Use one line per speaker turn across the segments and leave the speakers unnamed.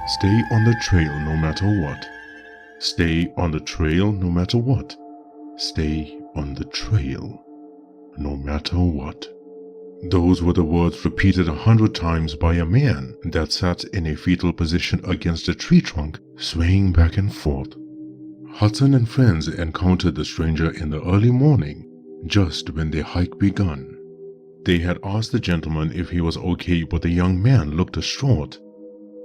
Stay on the trail no matter what. Stay on the trail no matter what. Stay on the trail no matter what. Those were the words repeated 100 times by a man that sat in a fetal position against a tree trunk, swaying back and forth. Hudson and friends encountered the stranger in the early morning, just when their hike begun. They had asked the gentleman if he was okay, but the young man looked distraught.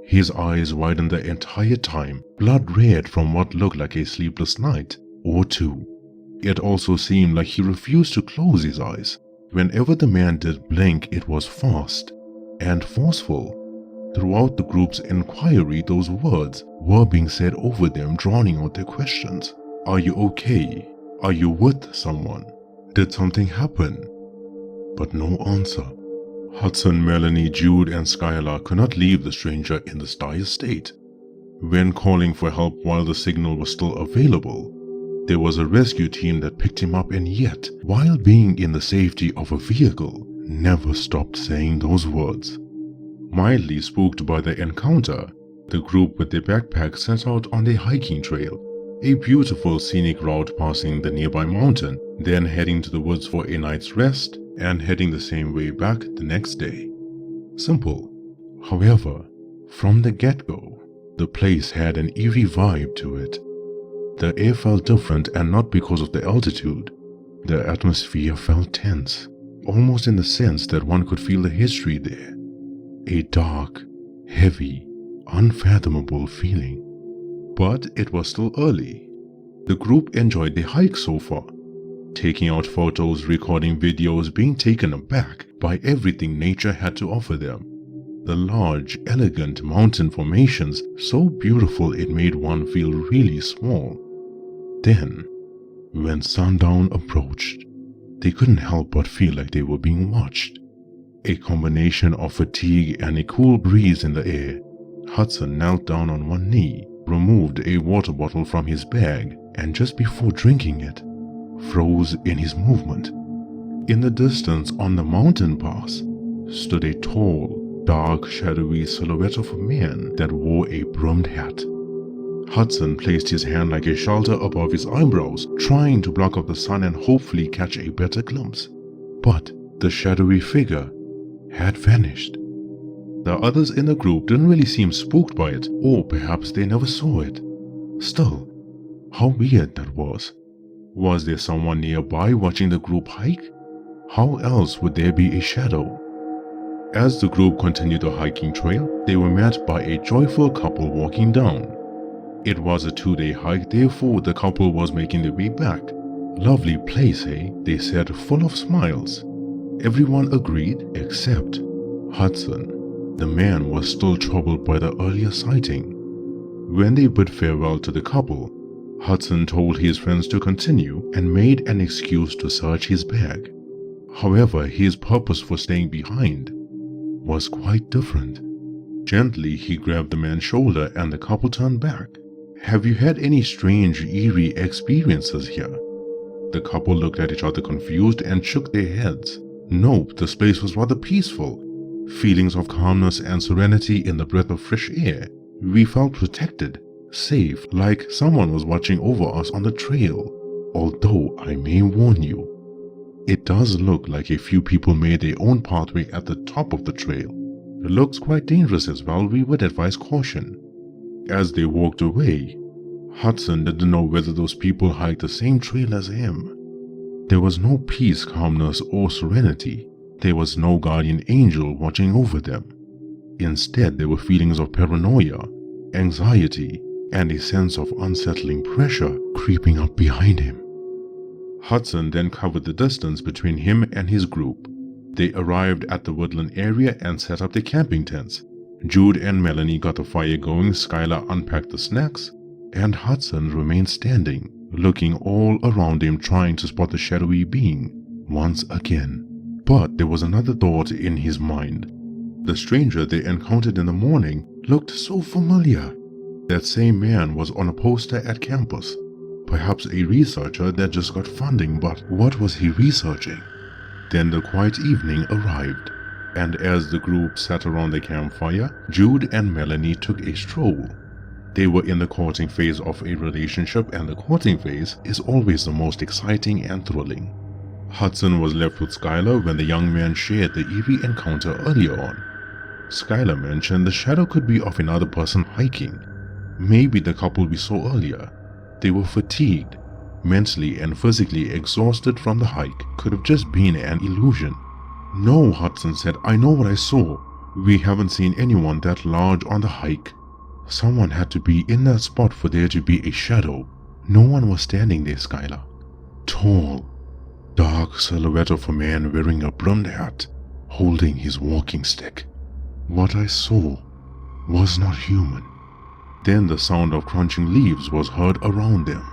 His eyes widened the entire time, blood red from what looked like a sleepless night or two. It also seemed like he refused to close his eyes. Whenever the man did blink, it was fast and forceful. Throughout the group's inquiry, those words were being said over them, drowning out their questions. Are you okay? Are you with someone? Did something happen? But no answer. Hudson, Melanie, Jude, and Skylar could not leave the stranger in this dire state. When calling for help while the signal was still available, there was a rescue team that picked him up, and yet, while being in the safety of a vehicle, never stopped saying those words. Mildly spooked by the encounter, the group with their backpacks set out on their hiking trail, a beautiful scenic route passing the nearby mountain, then heading to the woods for a night's rest and heading the same way back the next day. Simple. However, from the get-go, the place had an eerie vibe to it. The air felt different, and not because of the altitude. The atmosphere felt tense, almost in the sense that one could feel the history there. A dark, heavy, unfathomable feeling. But it was still early. The group enjoyed the hike so far, taking out photos, recording videos, being taken aback by everything nature had to offer them. The large, elegant mountain formations, so beautiful it made one feel really small. Then, when sundown approached, they couldn't help but feel like they were being watched. A combination of fatigue and a cool breeze in the air, Hudson knelt down on one knee, removed a water bottle from his bag, and just before drinking it, froze in his movement. In the distance on the mountain pass stood a tall, dark, shadowy silhouette of a man that wore a brimmed hat. Hudson placed his hand like a shelter above his eyebrows, trying to block out the sun and hopefully catch a better glimpse. But the shadowy figure had vanished. The others in the group didn't really seem spooked by it, or perhaps they never saw it. Still, how weird that was. Was there someone nearby watching the group hike? How else would there be a shadow? As the group continued the hiking trail, they were met by a joyful couple walking down. It was a 2-day hike, therefore the couple was making their way back. Lovely place, eh? They said, full of smiles. Everyone agreed except Hudson. The man was still troubled by the earlier sighting. When they bid farewell to the couple, Hudson told his friends to continue and made an excuse to search his bag. However, his purpose for staying behind was quite different. Gently, he grabbed the man's shoulder and the couple turned back. Have you had any strange, eerie experiences here? The couple looked at each other confused and shook their heads. Nope, this place was rather peaceful. Feelings of calmness and serenity in the breath of fresh air. We felt protected, safe, like someone was watching over us on the trail. Although I may warn you, it does look like a few people made their own pathway at the top of the trail. It looks quite dangerous as well. We would advise caution. As they walked away, Hudson didn't know whether those people hiked the same trail as him. There was no peace, calmness, or serenity. There was no guardian angel watching over them. Instead, there were feelings of paranoia, anxiety, and a sense of unsettling pressure creeping up behind him. Hudson then covered the distance between him and his group. They arrived at the woodland area and set up their camping tents. Jude and Melanie got the fire going, Skylar unpacked the snacks, and Hudson remained standing, looking all around him, trying to spot the shadowy being once again. But there was another thought in his mind. The stranger they encountered in the morning looked so familiar. That same man was on a poster at campus. Perhaps a researcher that just got funding, but what was he researching? Then the quiet evening arrived. and as the group sat around the campfire, Jude and Melanie took a stroll. They were in the courting phase of a relationship, and the courting phase is always the most exciting and thrilling. Hudson was left with Skylar when the young man shared the eerie encounter earlier on. Skylar mentioned the shadow could be of another person hiking. Maybe the couple we saw earlier. They were fatigued, mentally and physically exhausted from the hike. Could have just been an illusion. No, Hudson said, I know what I saw. We haven't seen anyone that large on the hike. Someone had to be in that spot for there to be a shadow. No one was standing there, Skylar. Tall, dark silhouette of a man wearing a brimmed hat, holding his walking stick. What I saw was not human. Then the sound of crunching leaves was heard around them.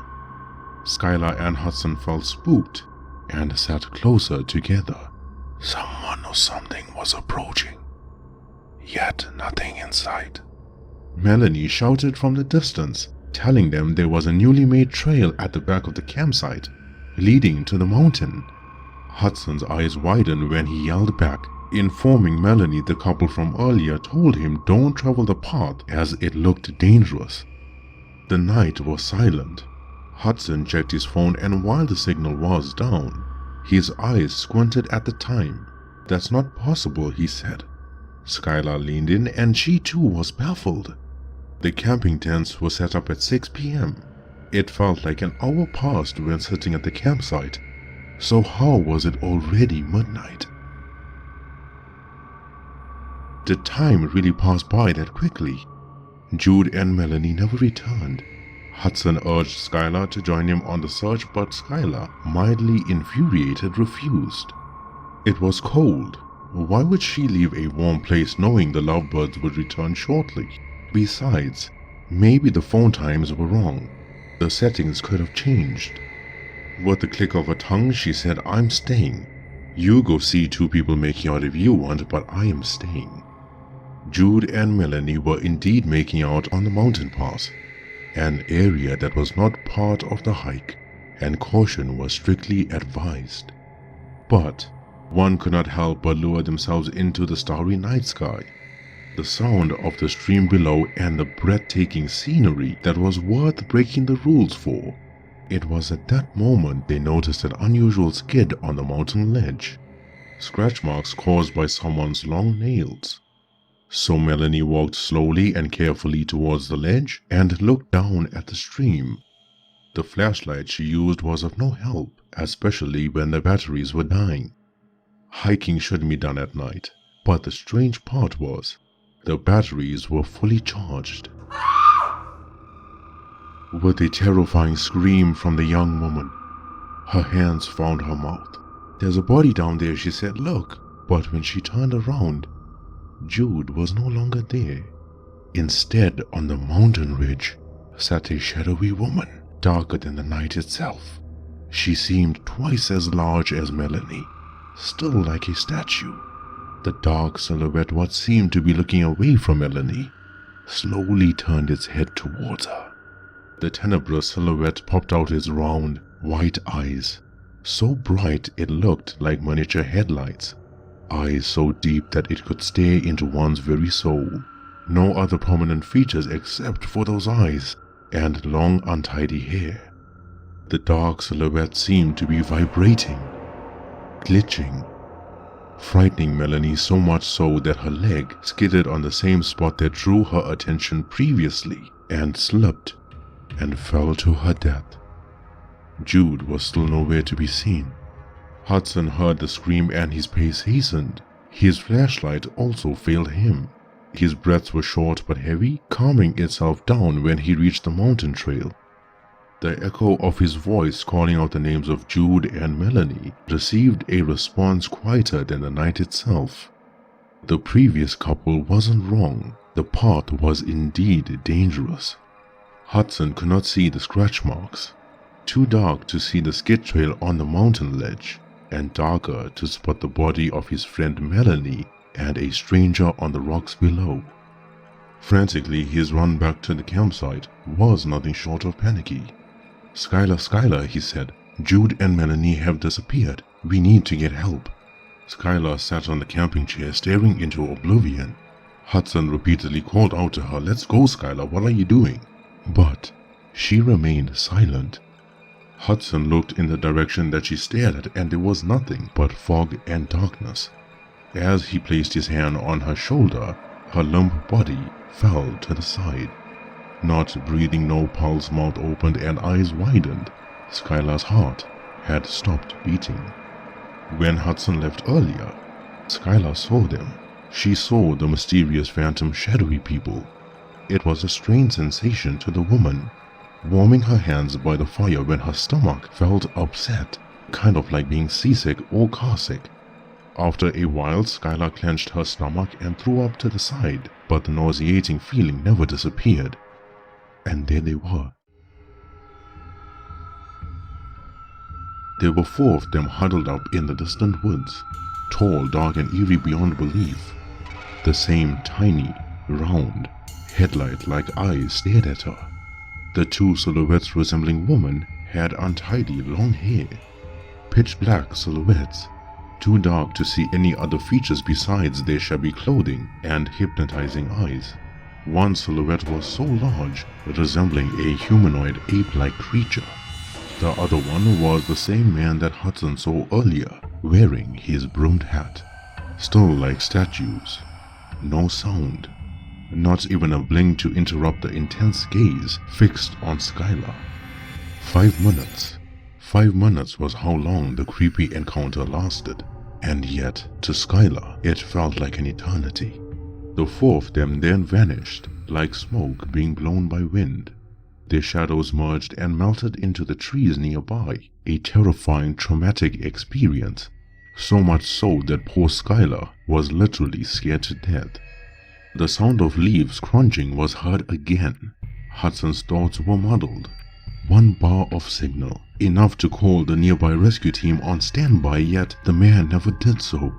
Skylar and Hudson felt spooked and sat closer together. Someone or something was approaching, yet nothing in sight. Melanie shouted from the distance, telling them there was a newly made trail at the back of the campsite, leading to the mountain. Hudson's eyes widened when he yelled back, informing Melanie the couple from earlier told him don't travel the path as it looked dangerous. The night was silent. Hudson checked his phone, and while the signal was down, his eyes squinted at the time. That's not possible, he said. Skylar leaned in, and she too was baffled. The camping tents were set up at 6 p.m. It felt like an hour passed when sitting at the campsite. So how was it already midnight? The time really passed by that quickly. Jude and Melanie never returned. Hudson urged Skylar to join him on the search, but Skylar, mildly infuriated, refused. It was cold. Why would she leave a warm place knowing the lovebirds would return shortly? Besides, maybe the phone times were wrong. The settings could have changed. With the click of her tongue, she said, I'm staying. You go see two people making out if you want, but I am staying. Jude and Melanie were indeed making out on the mountain pass, an area that was not part of the hike, and caution was strictly advised. But one could not help but lure themselves into the starry night sky. The sound of the stream below and the breathtaking scenery that was worth breaking the rules for. It was at that moment they noticed an unusual skid on the mountain ledge. Scratch marks caused by someone's long nails. So Melanie walked slowly and carefully towards the ledge and looked down at the stream. The flashlight she used was of no help, especially when the batteries were dying. Hiking shouldn't be done at night, but the strange part was, the batteries were fully charged. With a terrifying scream from the young woman, her hands found her mouth. There's a body down there, she said, look. But when she turned around, Jude was no longer there. Instead, on the mountain ridge, sat a shadowy woman, darker than the night itself. She seemed twice as large as Melanie, still like a statue. The dark silhouette, what seemed to be looking away from Melanie, slowly turned its head towards her. The tenebrous silhouette popped out its round, white eyes, so bright it looked like miniature headlights. Eyes so deep that it could stare into one's very soul. No other prominent features except for those eyes, and long untidy hair. The dark silhouette seemed to be vibrating, glitching, frightening Melanie so much so that her leg skidded on the same spot that drew her attention previously, and slipped and fell to her death. Jude was still nowhere to be seen. Hudson heard the scream and his pace hastened. His flashlight also failed him. His breaths were short but heavy, calming itself down when he reached the mountain trail. The echo of his voice calling out the names of Jude and Melanie received a response quieter than the night itself. The previous couple wasn't wrong. The path was indeed dangerous. Hudson could not see the scratch marks. Too dark to see the skid trail on the mountain ledge, and darker to spot the body of his friend Melanie and a stranger on the rocks below. Frantically, his run back to the campsite was nothing short of panicky. Skylar, Skylar, he said, Jude and Melanie have disappeared. We need to get help. Skylar sat on the camping chair staring into oblivion. Hudson repeatedly called out to her, "Let's go, Skylar, what are you doing?" But she remained silent. Hudson looked in the direction that she stared at, and there was nothing but fog and darkness. As he placed his hand on her shoulder, her limp body fell to the side. Not breathing, no pulse, mouth opened and eyes widened. Skylar's heart had stopped beating. When Hudson left earlier, Skylar saw them. She saw the mysterious phantom shadowy people. It was a strange sensation to the woman, warming her hands by the fire when her stomach felt upset, kind of like being seasick or carsick. After a while, Skylar clenched her stomach and threw up to the side, but the nauseating feeling never disappeared. And there they were. There were 4 of them huddled up in the distant woods, tall, dark, and eerie beyond belief. The same tiny, round, headlight-like eyes stared at her. The 2 silhouettes resembling women had untidy long hair. Pitch black silhouettes, too dark to see any other features besides their shabby clothing and hypnotizing eyes. One silhouette was so large, resembling a humanoid ape-like creature. The other one was the same man that Hudson saw earlier, wearing his broomed hat. Still like statues. No sound. Not even a blink to interrupt the intense gaze fixed on Skylar. 5 minutes. 5 minutes was how long the creepy encounter lasted. And yet, to Skylar, it felt like an eternity. The 4 of them then vanished, like smoke being blown by wind. Their shadows merged and melted into the trees nearby, a terrifying, traumatic experience. So much so that poor Skylar was literally scared to death. The sound of leaves crunching was heard again. Hudson's thoughts were muddled. 1 bar of signal, enough to call the nearby rescue team on standby, yet the man never did so.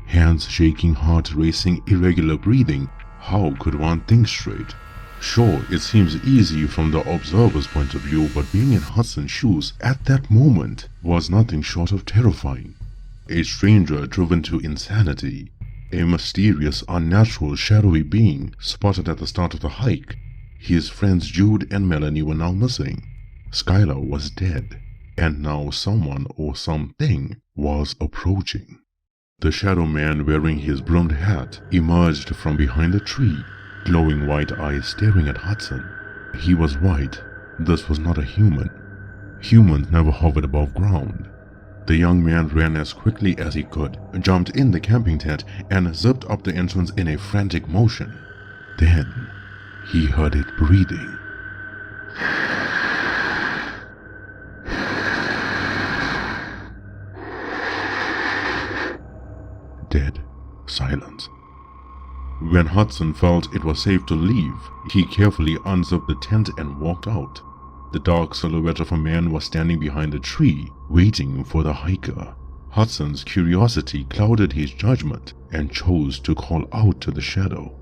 Hands shaking, heart racing, irregular breathing. How could one think straight? Sure, it seems easy from the observer's point of view, but being in Hudson's shoes at that moment was nothing short of terrifying. A stranger driven to insanity. A mysterious, unnatural, shadowy being spotted at the start of the hike. His friends Jude and Melanie were now missing. Skylar was dead, and now someone or something was approaching. The shadow man wearing his broomed hat emerged from behind a tree, glowing white eyes staring at Hudson. He was right. This was not a human. Humans never hovered above ground. The young man ran as quickly as he could, jumped in the camping tent, and zipped up the entrance in a frantic motion. Then, he heard it breathing. Dead silence. When Hudson felt it was safe to leave, he carefully unzipped the tent and walked out. The dark silhouette of a man was standing behind a tree, waiting for the hiker. Hudson's curiosity clouded his judgment and chose to call out to the shadow.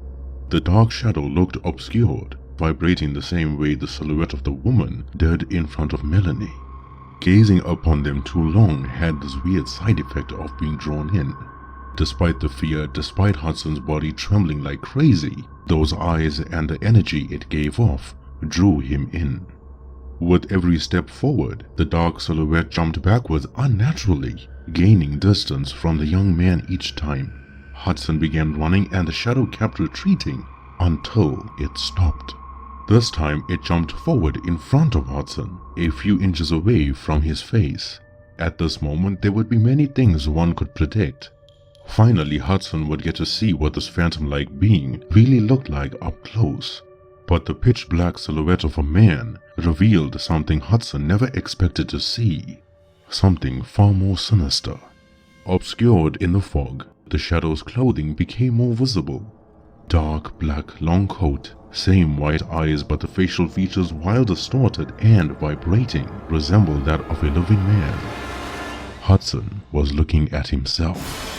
The dark shadow looked obscured, vibrating the same way the silhouette of the woman did in front of Melanie. Gazing upon them too long had this weird side effect of being drawn in. Despite the fear, despite Hudson's body trembling like crazy, those eyes and the energy it gave off drew him in. With every step forward, the dark silhouette jumped backwards unnaturally, gaining distance from the young man each time. Hudson began running and the shadow kept retreating until it stopped. This time it jumped forward in front of Hudson, a few inches away from his face. At this moment there would be many things one could predict. Finally, Hudson would get to see what this phantom-like being really looked like up close. But the pitch-black silhouette of a man revealed something Hudson never expected to see. Something far more sinister. Obscured in the fog, the shadow's clothing became more visible. Dark black long coat, same white eyes, but the facial features, while distorted and vibrating, resembled that of a living man. Hudson was looking at himself.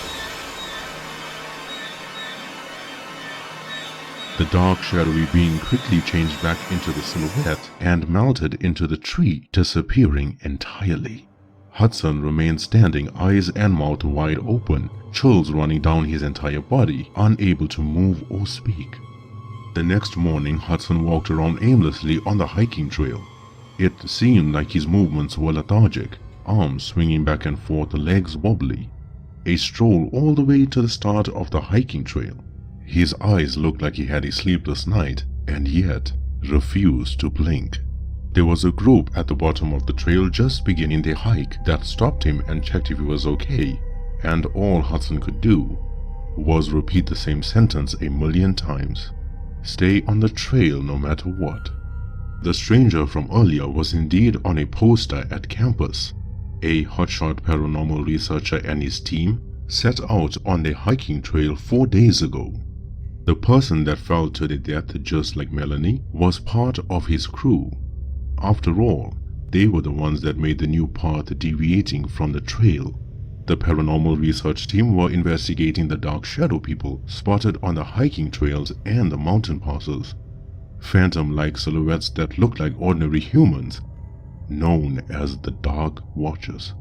The dark, shadowy being quickly changed back into the silhouette and melted into the tree, disappearing entirely. Hudson remained standing, eyes and mouth wide open, chills running down his entire body, unable to move or speak. The next morning, Hudson walked around aimlessly on the hiking trail. It seemed like his movements were lethargic, arms swinging back and forth, legs wobbly. A stroll all the way to the start of the hiking trail. His eyes looked like he had a sleepless night, and yet refused to blink. There was a group at the bottom of the trail just beginning their hike that stopped him and checked if he was okay, and all Hudson could do was repeat the same sentence 1,000,000 times. Stay on the trail no matter what. The stranger from earlier was indeed on a poster at campus. A hotshot paranormal researcher and his team set out on their hiking trail 4 days ago. The person that fell to their death, just like Melanie, was part of his crew. After all, they were the ones that made the new path deviating from the trail. The paranormal research team were investigating the dark shadow people spotted on the hiking trails and the mountain passes. Phantom-like silhouettes that looked like ordinary humans, known as the Dark Watchers.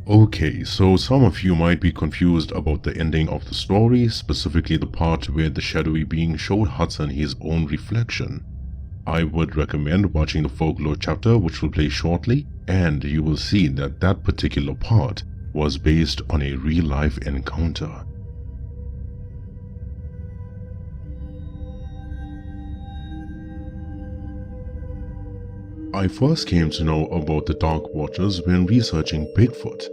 Okay, so some of you might be confused about the ending of the story, specifically the part where the shadowy being showed Hudson his own reflection. I would recommend watching the Folklore chapter, which will play shortly, and you will see that that particular part was based on a real-life encounter. I first came to know about the Dark Watchers when researching Bigfoot.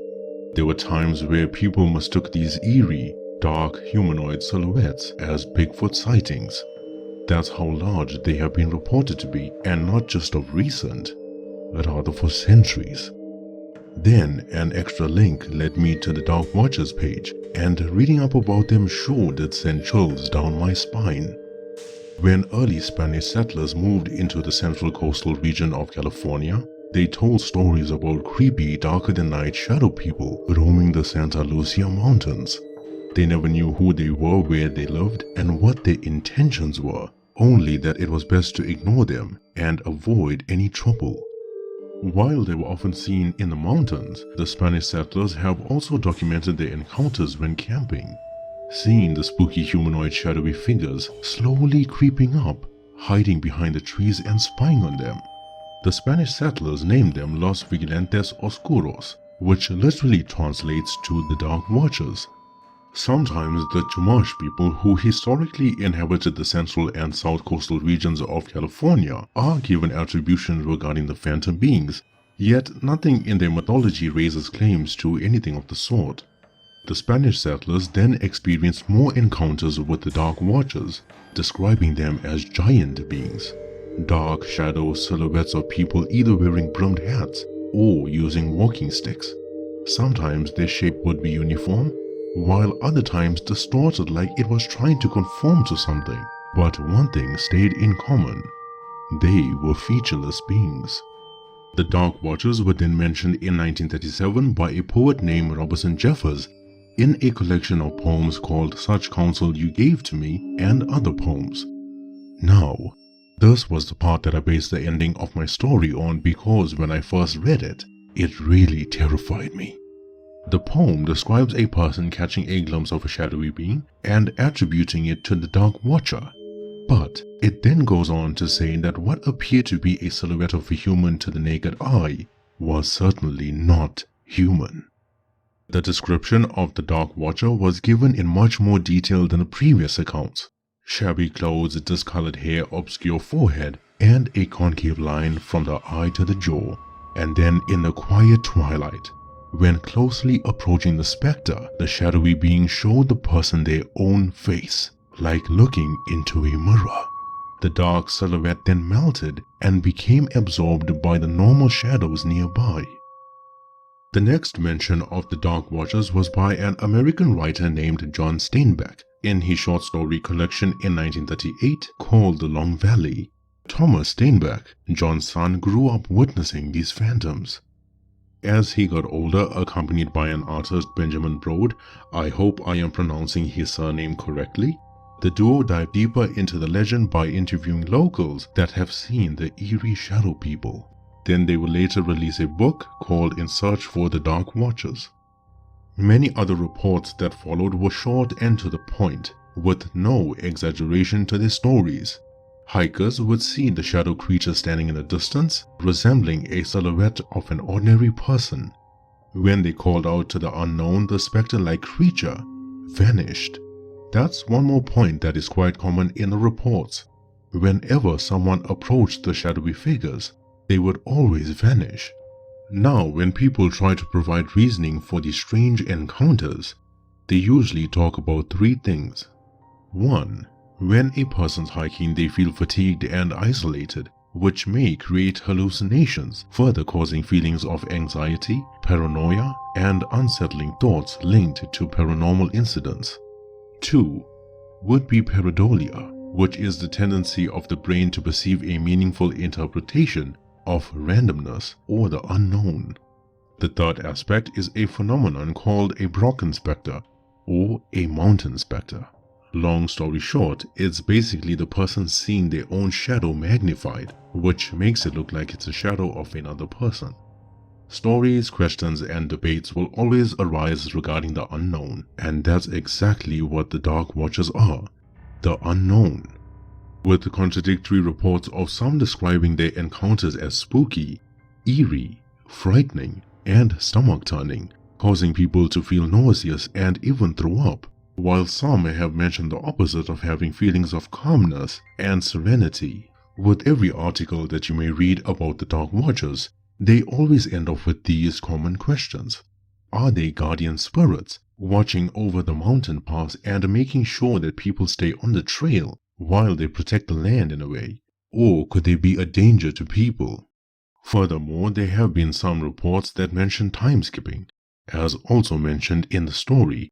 There were times where people mistook these eerie, dark humanoid silhouettes as Bigfoot sightings. That's how large they have been reported to be, and not just of recent, rather for centuries. Then an extra link led me to the Dark Watchers page, and reading up about them sure did send chills down my spine. When early Spanish settlers moved into the central coastal region of California, they told stories about creepy, darker-than-night shadow people roaming the Santa Lucia Mountains. They never knew who they were, where they lived, and what their intentions were, only that it was best to ignore them and avoid any trouble. While they were often seen in the mountains, the Spanish settlers have also documented their encounters when camping, seeing the spooky humanoid shadowy figures slowly creeping up, hiding behind the trees and spying on them. The Spanish settlers named them Los Vigilantes Oscuros, which literally translates to the Dark Watchers. Sometimes the Chumash people, who historically inhabited the central and south coastal regions of California, are given attributions regarding the phantom beings, yet nothing in their mythology raises claims to anything of the sort. The Spanish settlers then experienced more encounters with the Dark Watchers, describing them as giant beings. Dark shadow silhouettes of people either wearing brimmed hats or using walking sticks. Sometimes their shape would be uniform, while other times distorted like it was trying to conform to something. But one thing stayed in common. They were featureless beings. The Dark Watchers were then mentioned in 1937 by a poet named Robertson Jeffers in a collection of poems called Such Counsel You Gave to Me and Other Poems. Now, this was the part that I based the ending of my story on, because when I first read it, it really terrified me. The poem describes a person catching a glimpse of a shadowy being and attributing it to the Dark Watcher. But it then goes on to say that what appeared to be a silhouette of a human to the naked eye was certainly not human. The description of the Dark Watcher was given in much more detail than the previous accounts. Shabby clothes, discolored hair, obscure forehead, and a concave line from the eye to the jaw. And then in the quiet twilight, when closely approaching the specter, the shadowy being showed the person their own face, like looking into a mirror. The dark silhouette then melted and became absorbed by the normal shadows nearby. The next mention of the Dark Watchers was by an American writer named John Steinbeck in his short story collection in 1938 called The Long Valley. Thomas Steinbeck, John's son, grew up witnessing these phantoms. As he got older, accompanied by an artist, Benjamin Brode, I hope I am pronouncing his surname correctly, the duo dived deeper into the legend by interviewing locals that have seen the eerie shadow people. Then they would later release a book called In Search for the Dark Watchers. Many other reports that followed were short and to the point, with no exaggeration to their stories. Hikers would see the shadow creature standing in the distance, resembling a silhouette of an ordinary person. When they called out to the unknown, the spectre-like creature vanished. That's one more point that is quite common in the reports. Whenever someone approached the shadowy figures, they would always vanish. Now, when people try to provide reasoning for these strange encounters, they usually talk about three things. 1. When a person's hiking, they feel fatigued and isolated, which may create hallucinations, further causing feelings of anxiety, paranoia, and unsettling thoughts linked to paranormal incidents. 2. Would be pareidolia, which is the tendency of the brain to perceive a meaningful interpretation of randomness or the unknown. The third aspect is a phenomenon called a Brocken spectre or a mountain spectre. Long story short, it's basically the person seeing their own shadow magnified, which makes it look like it's a shadow of another person. Stories, questions, and debates will always arise regarding the unknown, and that's exactly what the Dark Watchers are, the unknown. With contradictory reports of some describing their encounters as spooky, eerie, frightening, and stomach-turning, causing people to feel nauseous and even throw up, while some have mentioned the opposite of having feelings of calmness and serenity. With every article that you may read about the Dark Watchers, they always end up with these common questions. Are they guardian spirits, watching over the mountain pass and making sure that people stay on the trail while they protect the land in a way? Or could they be a danger to people? Furthermore, there have been some reports that mention time skipping, as also mentioned in the story,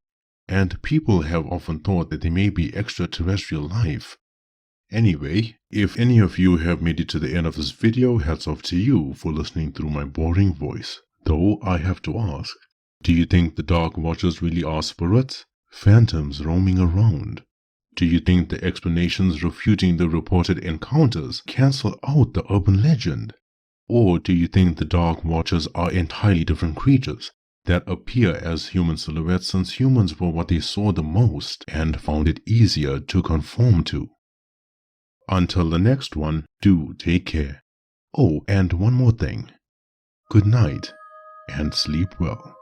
and people have often thought that they may be extraterrestrial life. Anyway, if any of you have made it to the end of this video, hats off to you for listening through my boring voice. Though I have to ask, do you think the Dark Watchers really are spirits, phantoms roaming around? Do you think the explanations refuting the reported encounters cancel out the urban legend? Or do you think the Dark Watchers are entirely different creatures that appear as human silhouettes, since humans were what they saw the most and found it easier to conform to? Until the next one, do take care. Oh, and one more thing. Good night and sleep well.